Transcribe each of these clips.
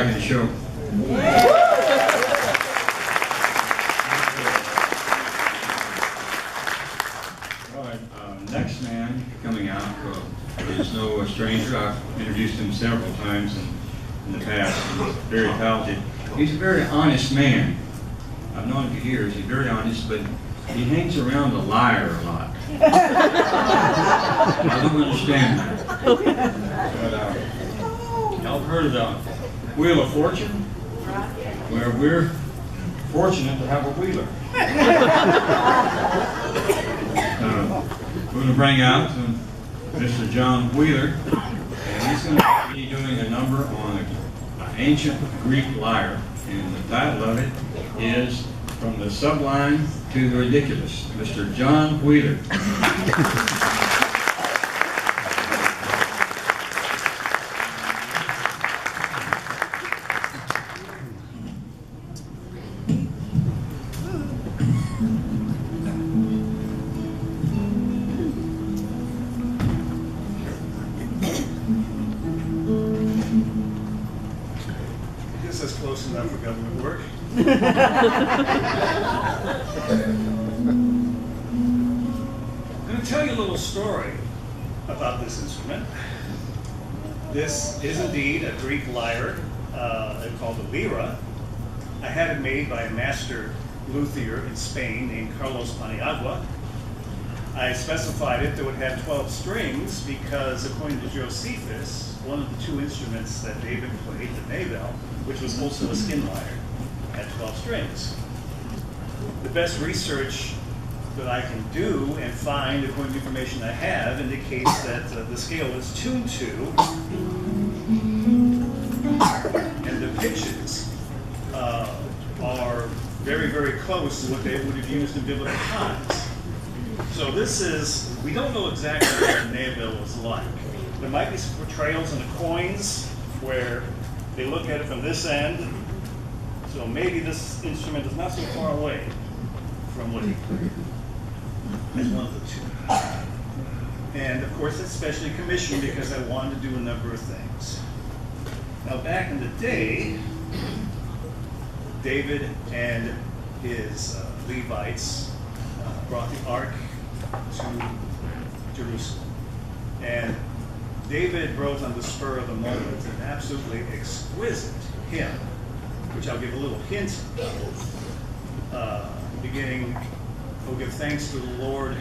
having a show. All right, next man coming out is no stranger. I've introduced him several times in the past. He's very talented. He's a very honest man. I've known him for years. He's very honest, but he hangs around the Lyre a lot. I don't understand that. But, y'all heard of the Wheel of Fortune? Where we're fortunate to have a wheeler. We're going to bring out Mr. John Wheeler, and he's going to be doing a number on an ancient Greek lyre, and the title of it is From the Sublime to the Ridiculous. Mr. John Wheeler. That's close enough for government work. I'm going to tell you a little story about this instrument. This is indeed a Greek lyre called the Lyre. I had it made by a master luthier in Spain named Carlos Paniagua. I specified it that it would have 12 strings because, according to Josephus, one of the two instruments that David played, the navel, which was also a skin lyre, had 12 strings. The best research that I can do and find, according to the information I have, indicates that the scale is tuned to, and the pitches are very, very close to what they would have used in biblical times. So this is, we don't know exactly what the navel was like. There might be some portrayals in the coins where they look at it from this end. So maybe this instrument is not so far away from what he played as one of the two. And of course it's specially commissioned because I wanted to do a number of things. Now back in the day, David and his Levites brought the ark to Jerusalem. And David wrote on the spur of the moment an absolutely exquisite hymn, which I'll give a little hint of. Beginning, "Oh, give thanks to the Lord,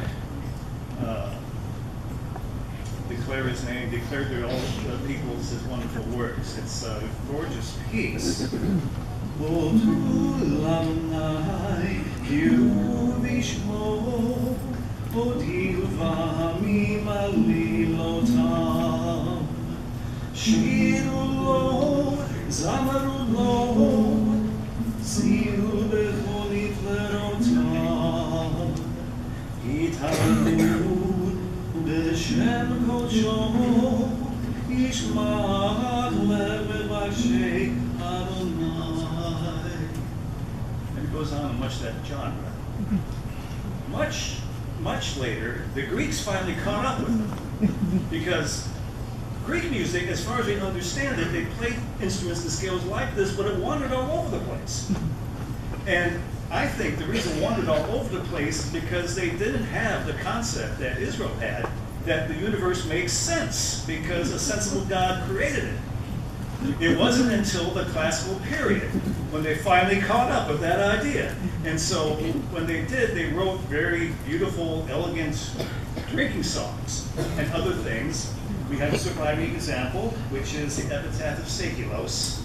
declare his name, declare to all the peoples his wonderful works." It's a gorgeous piece. O tu lamnai, Yuvishmo, O dilvami malilotam, Shirulo, Zamarulo, Ziu bechonit lerotam, Itamud, Beshem kocho, Yishmach levevashei Adonai. And it goes on in much that genre. Much later, the Greeks finally caught up with them. Because Greek music, as far as we understand it, they played instruments and scales like this, but it wandered all over the place. And I think the reason it wandered all over the place is because they didn't have the concept that Israel had, that the universe makes sense because a sensible God created it. It wasn't until the classical period when they finally caught up with that idea. And so when they did, they wrote very beautiful, elegant drinking songs and other things. We have a surviving example, which is the epitaph of Sekilos.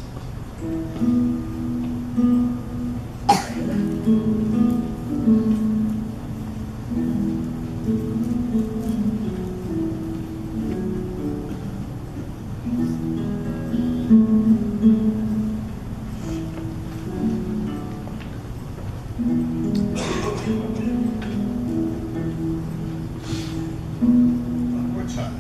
One more time.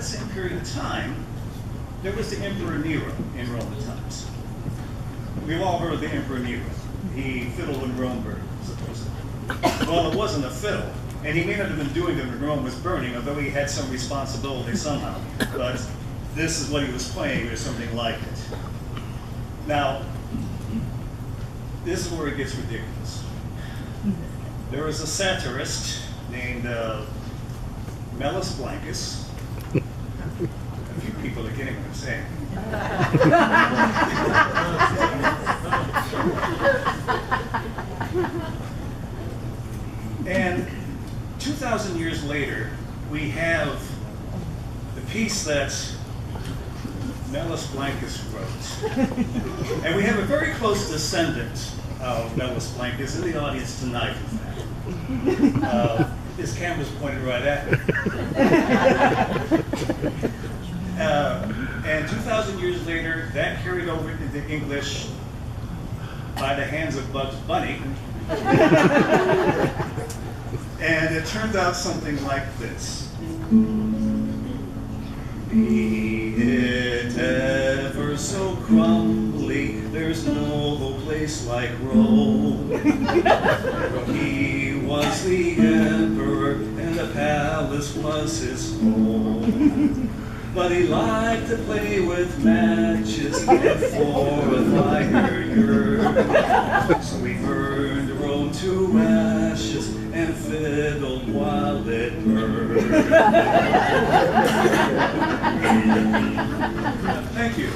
same period of time, there was the Emperor Nero in Roman times. We've all heard of the Emperor Nero. He fiddled in Rome, supposedly. Well, it wasn't a fiddle, and he may not have been doing it when Rome was burning, although he had some responsibility somehow. But this is what he was playing, or something like it. Now, this is where it gets ridiculous. There was a satirist named Mellus Blancus. A few people are getting what I'm saying. And 2,000 years later, we have the piece that Mellus Blancus wrote. And we have a very close descendant of Mellus Blancus in the audience tonight, in fact. His camera's pointed right at me. And 2,000 years later, that carried over into English by the hands of Bugs Bunny. And it turned out something like this. Be it ever so crumbly, there's no place like Rome. He was the emperor, and the palace was his home. But he liked to play with matches and fortify her yearn. So he burned Rome to ashes and fiddled while it burned. Thank you.